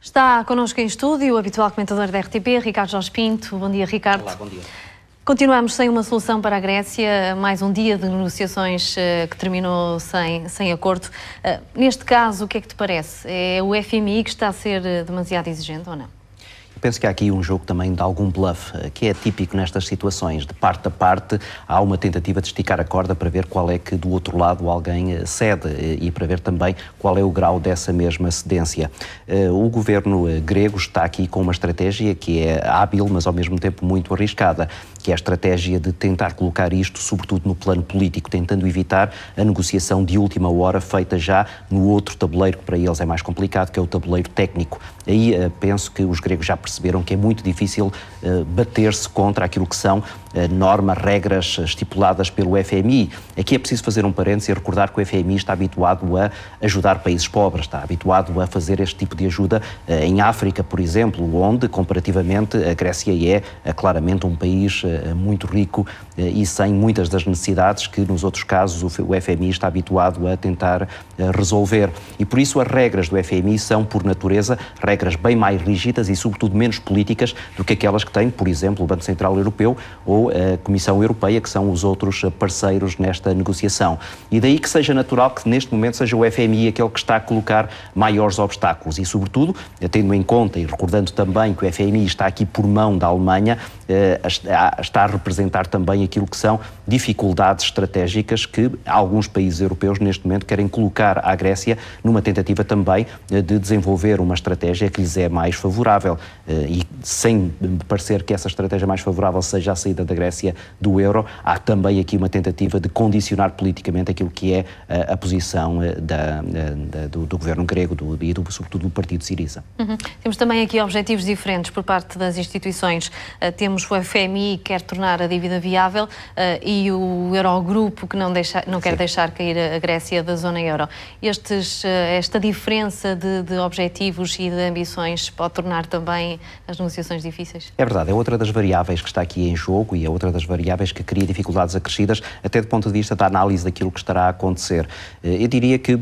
Está connosco em estúdio o habitual comentador da RTP, Ricardo Jorge Pinto. Bom dia, Ricardo. Olá, bom dia. Continuamos sem uma solução para a Grécia, mais um dia de negociações que terminou sem acordo. Neste caso, o que é que te parece? É o FMI que está a ser demasiado exigente ou não? Eu penso que há aqui um jogo também de algum bluff, que é típico nestas situações. De parte a parte, há uma tentativa de esticar a corda para ver qual é que do outro lado alguém cede e para ver também qual é o grau dessa mesma cedência. O governo grego está aqui com uma estratégia que é hábil, mas ao mesmo tempo muito arriscada, que é a estratégia de tentar colocar isto, sobretudo no plano político, tentando evitar a negociação de última hora feita já no outro tabuleiro, que para eles é mais complicado, que é o tabuleiro técnico. Aí penso que os gregos já perceberam que é muito difícil bater-se contra aquilo que são normas, regras estipuladas pelo FMI. Aqui é preciso fazer um parênteses e recordar que o FMI está habituado a ajudar países pobres, está habituado a fazer este tipo de ajuda em África, por exemplo, onde, comparativamente, a Grécia é claramente um país muito rico e sem muitas das necessidades que, nos outros casos, o FMI está habituado a tentar resolver. E, por isso, as regras do FMI são, por natureza, regras bem mais rígidas e, sobretudo, menos políticas do que aquelas que tem, por exemplo, o Banco Central Europeu ou a Comissão Europeia, que são os outros parceiros nesta negociação. E daí que seja natural que, neste momento, seja o FMI aquele que está a colocar maiores obstáculos e, sobretudo, tendo em conta e recordando também que o FMI está aqui por mão da Alemanha, está a representar também aquilo que são dificuldades estratégicas que alguns países europeus neste momento querem colocar à Grécia numa tentativa também de desenvolver uma estratégia que lhes é mais favorável e sem parecer que essa estratégia mais favorável seja a saída da Grécia do euro, há também aqui uma tentativa de condicionar politicamente aquilo que é a posição do governo grego e sobretudo do partido Syriza. Temos também aqui objetivos diferentes por parte das instituições. Temos o FMI que quer tornar a dívida viável e o Eurogrupo que não quer deixar cair a Grécia da zona euro. Esta diferença de objetivos e de ambições pode tornar também as negociações difíceis? É verdade, é outra das variáveis que está aqui em jogo e é outra das variáveis que cria dificuldades acrescidas, até do ponto de vista da análise daquilo que estará a acontecer. Eu diria que,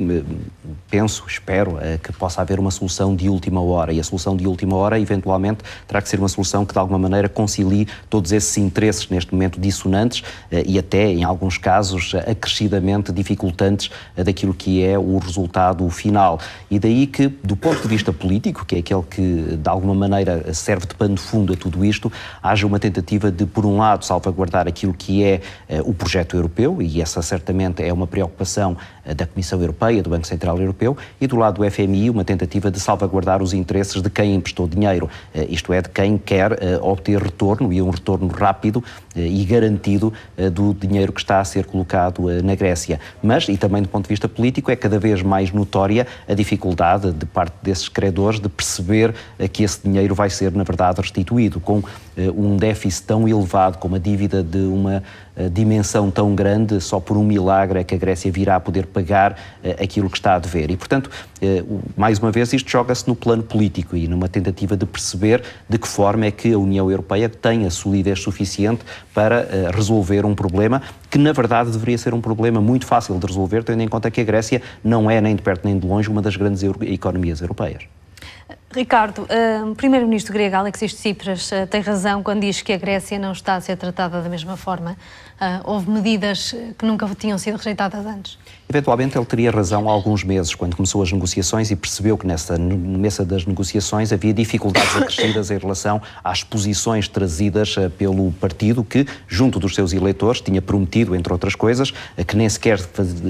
espero que possa haver uma solução de última hora e a solução de última hora, eventualmente, terá que ser uma solução que de alguma maneira concilie todos esses interesses neste momento dissonantes e até, em alguns casos, acrescidamente dificultantes daquilo que é o resultado final. E daí que, do ponto de vista político, que é aquele que, de alguma maneira, serve de pano de fundo a tudo isto, haja uma tentativa de, por um lado, salvaguardar aquilo que é o projeto europeu, e essa certamente é uma preocupação da Comissão Europeia, do Banco Central Europeu, e do lado do FMI, uma tentativa de salvaguardar os interesses de quem emprestou dinheiro, isto é, de quem quer obter retorno, e um retorno rápido e garantido do dinheiro que está a ser colocado na Grécia. Mas, e também do ponto de vista político, é cada vez mais notória a dificuldade de parte desses credores de perceber que esse dinheiro vai ser, na verdade, restituído, com um déficit tão elevado, com uma dívida de uma dimensão tão grande, só por um milagre é que a Grécia virá a poder pagar aquilo que está a dever. E, portanto, mais uma vez, isto joga-se no plano político e numa tentativa de perceber de que forma é que a União Europeia tem a solidez suficiente para resolver um problema que, na verdade, deveria ser um problema muito fácil de resolver, tendo em conta que a Grécia não é, nem de perto nem de longe, uma das grandes economias europeias. Ricardo, o primeiro-ministro grego Alexis Tsipras tem razão quando diz que a Grécia não está a ser tratada da mesma forma. Houve medidas que nunca tinham sido rejeitadas antes. Eventualmente ele teria razão há alguns meses, quando começou as negociações e percebeu que nessa mesa das negociações havia dificuldades acrescidas em relação às posições trazidas pelo partido que, junto dos seus eleitores, tinha prometido, entre outras coisas, que nem sequer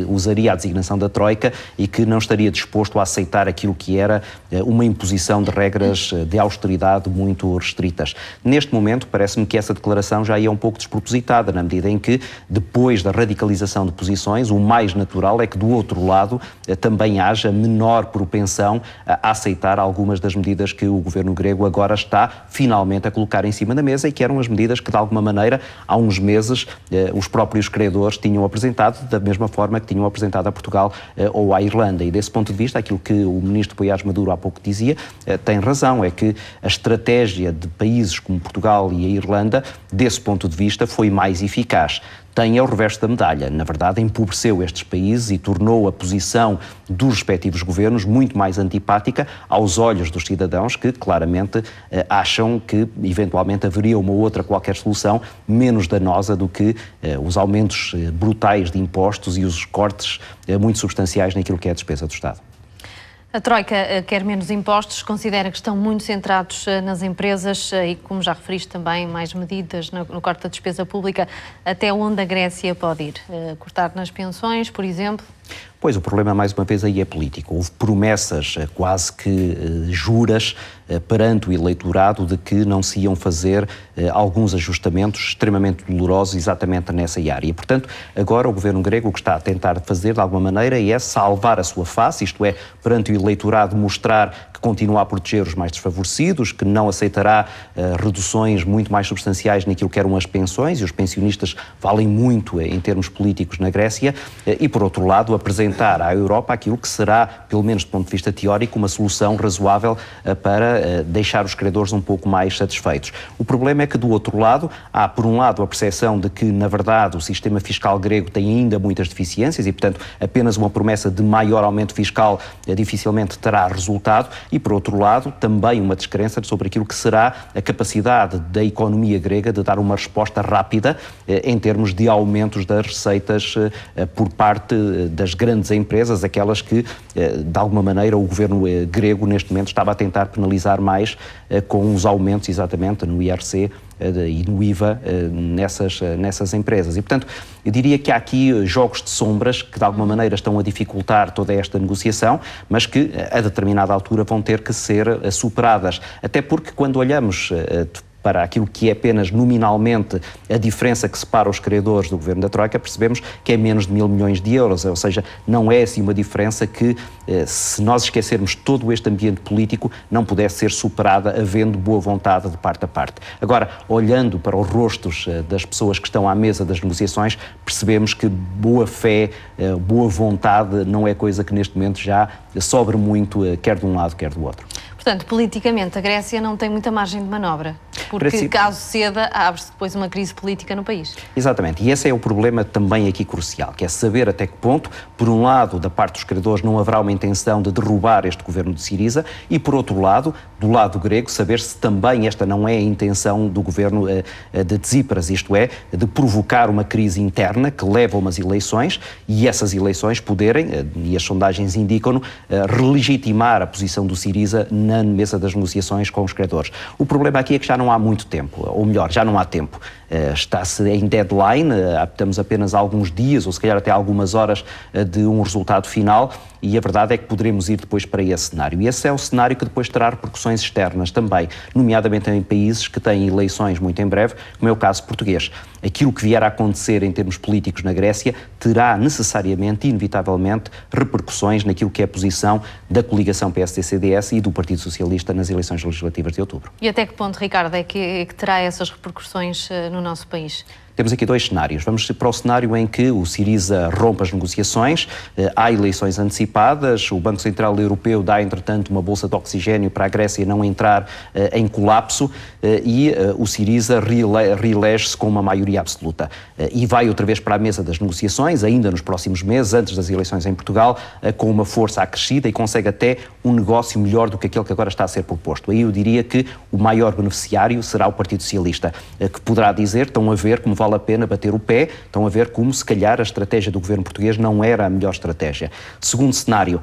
usaria a designação da Troika e que não estaria disposto a aceitar aquilo que era uma imposição de regras de austeridade muito restritas. Neste momento, parece-me que essa declaração já ia um pouco despropositada, na medida em que, depois da radicalização de posições, o mais natural é que do outro lado também haja menor propensão a aceitar algumas das medidas que o governo grego agora está finalmente a colocar em cima da mesa e que eram as medidas que de alguma maneira há uns meses os próprios credores tinham apresentado da mesma forma que tinham apresentado a Portugal ou à Irlanda. E desse ponto de vista, aquilo que o ministro Poiares Maduro há pouco dizia tem razão, é que a estratégia de países como Portugal e a Irlanda, desse ponto de vista, foi mais eficaz. tem o reverso da medalha. Na verdade, empobreceu estes países e tornou a posição dos respectivos governos muito mais antipática aos olhos dos cidadãos que, claramente, acham que, eventualmente, haveria uma ou outra qualquer solução menos danosa do que os aumentos brutais de impostos e os cortes muito substanciais naquilo que é a despesa do Estado. A Troika quer menos impostos, considera que estão muito centrados nas empresas e, como já referiste também, mais medidas no corte da despesa pública. Até onde a Grécia pode ir? Cortar nas pensões, por exemplo? Pois, o problema, mais uma vez, aí é político. Houve promessas, quase que juras, perante o eleitorado de que não se iam fazer alguns ajustamentos extremamente dolorosos exatamente nessa área. E, portanto, agora o governo grego o que está a tentar fazer, de alguma maneira, é salvar a sua face, isto é, perante o eleitorado mostrar que continua a proteger os mais desfavorecidos, que não aceitará reduções muito mais substanciais naquilo que eram as pensões, e os pensionistas valem muito em termos políticos na Grécia, e, por outro lado, apresentar à Europa aquilo que será, pelo menos do ponto de vista teórico, uma solução razoável para deixar os credores um pouco mais satisfeitos. O problema é que, do outro lado, há, por um lado, a percepção de que, na verdade, o sistema fiscal grego tem ainda muitas deficiências e, portanto, apenas uma promessa de maior aumento fiscal dificilmente terá resultado e, por outro lado, também uma descrença sobre aquilo que será a capacidade da economia grega de dar uma resposta rápida em termos de aumentos das receitas por parte das grandes empresas, aquelas que, de alguma maneira, o governo grego, neste momento, estava a tentar penalizar mais com os aumentos, exatamente, no IRC e no IVA nessas empresas. E, portanto, eu diria que há aqui jogos de sombras que, de alguma maneira, estão a dificultar toda esta negociação, mas que, a determinada altura, vão ter que ser superadas. Até porque, quando olhamos para aquilo que é apenas nominalmente a diferença que separa os credores do governo da Troika, percebemos que é menos de 1.000 milhões de euros, ou seja, não é assim uma diferença que, se nós esquecermos todo este ambiente político, não pudesse ser superada havendo boa vontade de parte a parte. Agora, olhando para os rostos das pessoas que estão à mesa das negociações, percebemos que boa fé, boa vontade não é coisa que neste momento já sobre muito, quer de um lado, quer do outro. Portanto, politicamente, a Grécia não tem muita margem de manobra, porque caso ceda, abre-se depois uma crise política no país. Exatamente, e esse é o problema também aqui crucial, que é saber até que ponto, por um lado, da parte dos credores, não haverá uma intenção de derrubar este governo de Siriza, e por outro lado, do lado grego, saber se também esta não é a intenção do governo de Tsipras, isto é, de provocar uma crise interna que leva a umas eleições, e essas eleições poderem, e as sondagens indicam-no, relegitimar a posição do Siriza na mesa das negociações com os credores. O problema aqui é que já não há muito tempo, ou melhor, já não há tempo. Está-se em deadline, estamos apenas alguns dias, ou se calhar até algumas horas, de um resultado final, e a verdade é que poderemos ir depois para esse cenário. E esse é o cenário que depois terá repercussões externas também, nomeadamente em países que têm eleições muito em breve, como é o caso português. Aquilo que vier a acontecer em termos políticos na Grécia terá necessariamente, inevitavelmente, repercussões naquilo que é a posição da coligação PSD-CDS e do Partido Socialista nas eleições legislativas de outubro. E até que ponto, Ricardo, é que terá essas repercussões no nosso país? Temos aqui dois cenários. Vamos para o cenário em que o Siriza rompe as negociações, há eleições antecipadas, o Banco Central Europeu dá, entretanto, uma bolsa de oxigênio para a Grécia não entrar em colapso e o Siriza reelege-se com uma maioria absoluta. E vai outra vez para a mesa das negociações, ainda nos próximos meses, antes das eleições em Portugal, com uma força acrescida e consegue até um negócio melhor do que aquele que agora está a ser proposto. Aí eu diria que o maior beneficiário será o Partido Socialista, que poderá dizer, estão a ver como vale a pena bater o pé, estão a ver como se calhar a estratégia do governo português não era a melhor estratégia. Segundo cenário,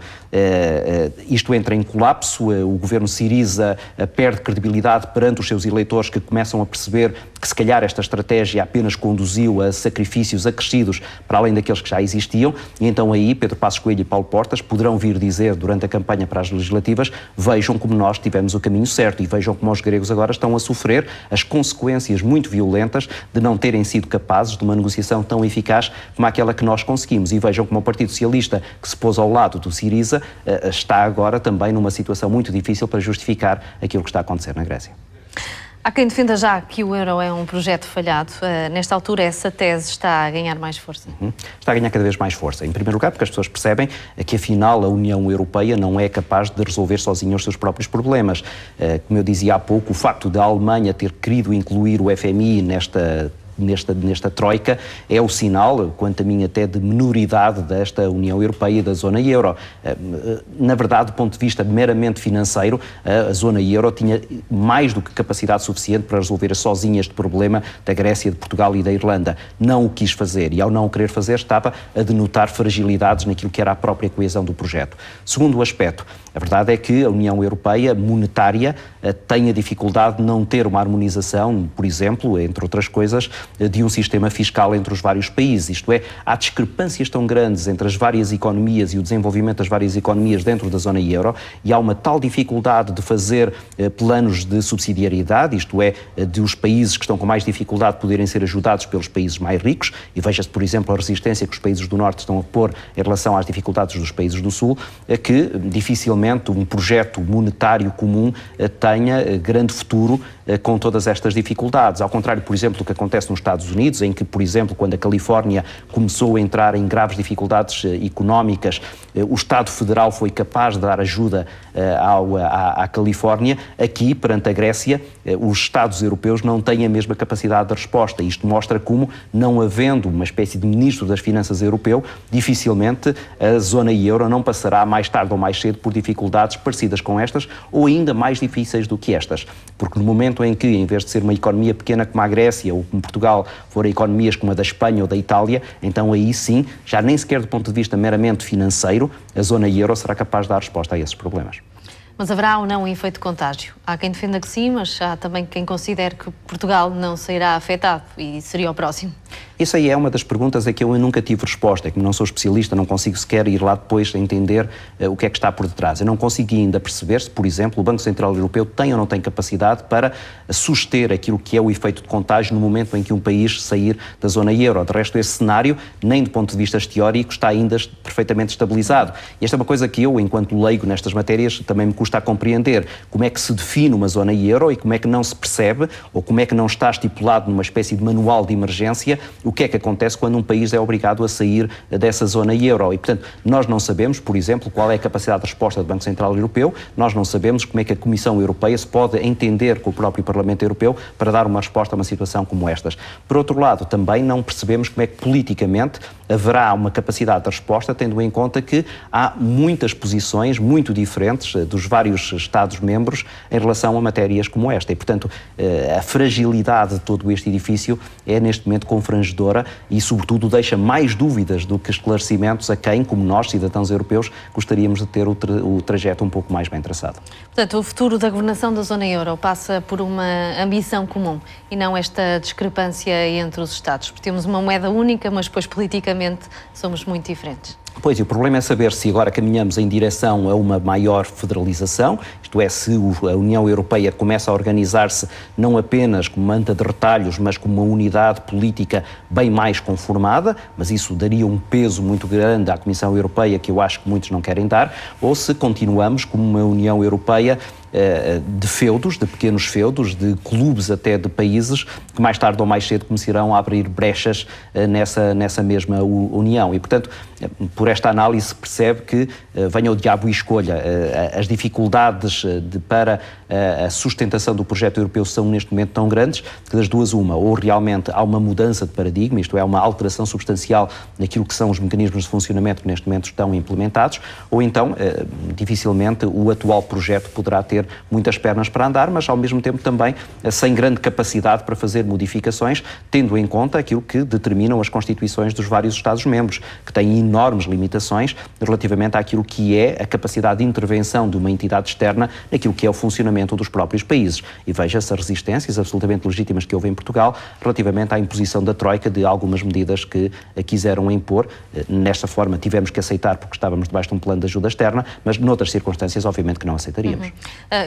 isto entra em colapso, o governo Siriza perde credibilidade perante os seus eleitores que começam a perceber que se calhar esta estratégia apenas conduziu a sacrifícios acrescidos para além daqueles que já existiam e então aí Pedro Passos Coelho e Paulo Portas poderão vir dizer durante a campanha para as legislativas, vejam como nós tivemos o caminho certo e vejam como os gregos agora estão a sofrer as consequências muito violentas de não terem sido capazes de uma negociação tão eficaz como aquela que nós conseguimos. E vejam como o Partido Socialista, que se pôs ao lado do Siriza, está agora também numa situação muito difícil para justificar aquilo que está a acontecer na Grécia. Há quem defenda já que o euro é um projeto falhado. Nesta altura, essa tese está a ganhar mais força? Está a ganhar cada vez mais força. Em primeiro lugar, porque as pessoas percebem que, afinal, a União Europeia não é capaz de resolver sozinha os seus próprios problemas. Como eu dizia há pouco, o facto da Alemanha ter querido incluir o FMI nesta troika é o sinal, quanto a mim até de minoridade desta União Europeia e da zona euro. Na verdade, do ponto de vista meramente financeiro, a zona euro tinha mais do que capacidade suficiente para resolver sozinha este problema da Grécia, de Portugal e da Irlanda. Não o quis fazer e, ao não o querer fazer, estava a denotar fragilidades naquilo que era a própria coesão do projeto. Segundo aspecto, a verdade é que a União Europeia monetária tem a dificuldade de não ter uma harmonização, por exemplo, entre outras coisas, de um sistema fiscal entre os vários países. Isto é, há discrepâncias tão grandes entre as várias economias e o desenvolvimento das várias economias dentro da zona euro, e há uma tal dificuldade de fazer planos de subsidiariedade, isto é, de os países que estão com mais dificuldade poderem ser ajudados pelos países mais ricos, e veja-se, por exemplo, a resistência que os países do Norte estão a pôr em relação às dificuldades dos países do Sul, que dificilmente um projeto monetário comum tenha grande futuro com todas estas dificuldades. Ao contrário, por exemplo, do que acontece nos Estados Unidos, em que, por exemplo, quando a Califórnia começou a entrar em graves dificuldades económicas, o Estado Federal foi capaz de dar ajuda à Califórnia. Aqui, perante a Grécia, os Estados europeus não têm a mesma capacidade de resposta. Isto mostra como, não havendo uma espécie de ministro das Finanças europeu, dificilmente a zona euro não passará mais tarde ou mais cedo por dificuldades parecidas com estas ou ainda mais difíceis do que estas. Porque no momento em que, em vez de ser uma economia pequena como a Grécia ou como Portugal, forem economias como a da Espanha ou da Itália, então aí sim, já nem sequer do ponto de vista meramente financeiro, a zona euro será capaz de dar resposta a esses problemas. Mas haverá ou não um efeito de contágio? Há quem defenda que sim, mas há também quem considere que Portugal não sairá afetado e seria o próximo. Isso aí é uma das perguntas a que eu nunca tive resposta. É que não sou especialista, não consigo sequer ir lá depois a entender o que é que está por detrás. Eu não consegui ainda perceber se, por exemplo, o Banco Central Europeu tem ou não tem capacidade para suster aquilo que é o efeito de contágio no momento em que um país sair da zona euro. De resto, esse cenário, nem do ponto de vista teórico, está ainda perfeitamente estabilizado. E esta é uma coisa que eu, enquanto leigo nestas matérias, também me custa a compreender. Como é que se define uma zona euro e como é que não se percebe, ou como é que não está estipulado numa espécie de manual de emergência, o que é que acontece quando um país é obrigado a sair dessa zona euro. E, portanto, nós não sabemos, por exemplo, qual é a capacidade de resposta do Banco Central Europeu, nós não sabemos como é que a Comissão Europeia se pode entender com o próprio Parlamento Europeu para dar uma resposta a uma situação como estas. Por outro lado, também não percebemos como é que politicamente haverá uma capacidade de resposta, tendo em conta que há muitas posições muito diferentes dos vários Estados-membros em relação a matérias como esta. E, portanto, a fragilidade de todo este edifício é, neste momento, confrangedora e, sobretudo, deixa mais dúvidas do que esclarecimentos a quem, como nós, cidadãos europeus, gostaríamos de ter o trajeto um pouco mais bem traçado. Portanto, o futuro da governação da zona euro passa por uma ambição comum e não esta discrepância entre os Estados, porque temos uma moeda única, mas depois politicamente somos muito diferentes. Pois, e o problema é saber se agora caminhamos em direção a uma maior federalização, isto é, se a União Europeia começa a organizar-se não apenas como manta de retalhos, mas como uma unidade política bem mais conformada, mas isso daria um peso muito grande à Comissão Europeia que eu acho que muitos não querem dar, ou se continuamos como uma União Europeia de feudos, de pequenos feudos, de clubes até de países que mais tarde ou mais cedo começarão a abrir brechas nessa mesma União. E, portanto, por esta análise percebe que venha o diabo e escolha. As dificuldades para a sustentação do projeto europeu são neste momento tão grandes que das duas uma, ou realmente há uma mudança de paradigma, isto é, uma alteração substancial naquilo que são os mecanismos de funcionamento que neste momento estão implementados, ou então, dificilmente, o atual projeto poderá ter muitas pernas para andar, mas ao mesmo tempo também sem grande capacidade para fazer modificações, tendo em conta aquilo que determinam as constituições dos vários Estados-membros, que têm enormes limitações relativamente àquilo que é a capacidade de intervenção de uma entidade externa naquilo que é o funcionamento dos próprios países. E veja-se as resistências absolutamente legítimas que houve em Portugal relativamente à imposição da Troika de algumas medidas que quiseram impor. Nesta forma tivemos que aceitar porque estávamos debaixo de um plano de ajuda externa, mas noutras circunstâncias obviamente que não aceitaríamos.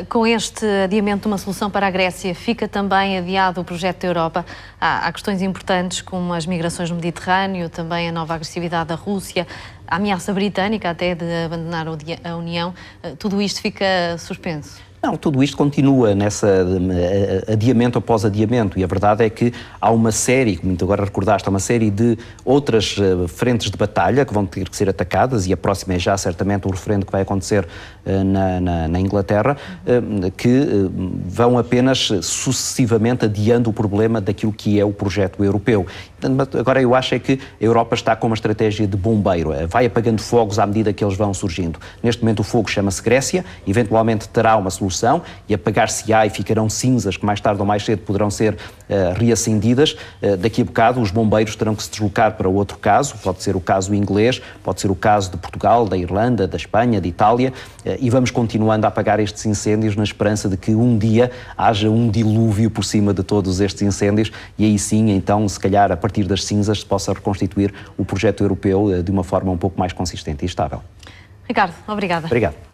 Com este adiamento de uma solução para a Grécia, fica também adiado o projeto da Europa. Há questões importantes como as migrações no Mediterrâneo, também a nova agressividade da Rússia, a ameaça britânica até de abandonar a União. Tudo isto fica suspenso. Não, tudo isto continua nessa adiamento após adiamento, e a verdade é que há uma série, como agora recordaste, há uma série de outras frentes de batalha que vão ter que ser atacadas, e a próxima é já certamente o referendo que vai acontecer na Inglaterra, que vão apenas sucessivamente adiando o problema daquilo que é o projeto europeu. Agora eu acho é que a Europa está com uma estratégia de bombeiro, vai apagando fogos à medida que eles vão surgindo. Neste momento o fogo chama-se Grécia, eventualmente terá uma solução e apagar-se-á e ficarão cinzas que mais tarde ou mais cedo poderão ser reacendidas. Daqui a bocado os bombeiros terão que se deslocar para outro caso, pode ser o caso inglês, pode ser o caso de Portugal, da Irlanda, da Espanha, de Itália, e vamos continuando a apagar estes incêndios na esperança de que um dia haja um dilúvio por cima de todos estes incêndios e aí sim, então, se calhar a partir das cinzas se possa reconstituir o projeto europeu de uma forma um pouco mais consistente e estável. Ricardo, obrigada. Obrigado.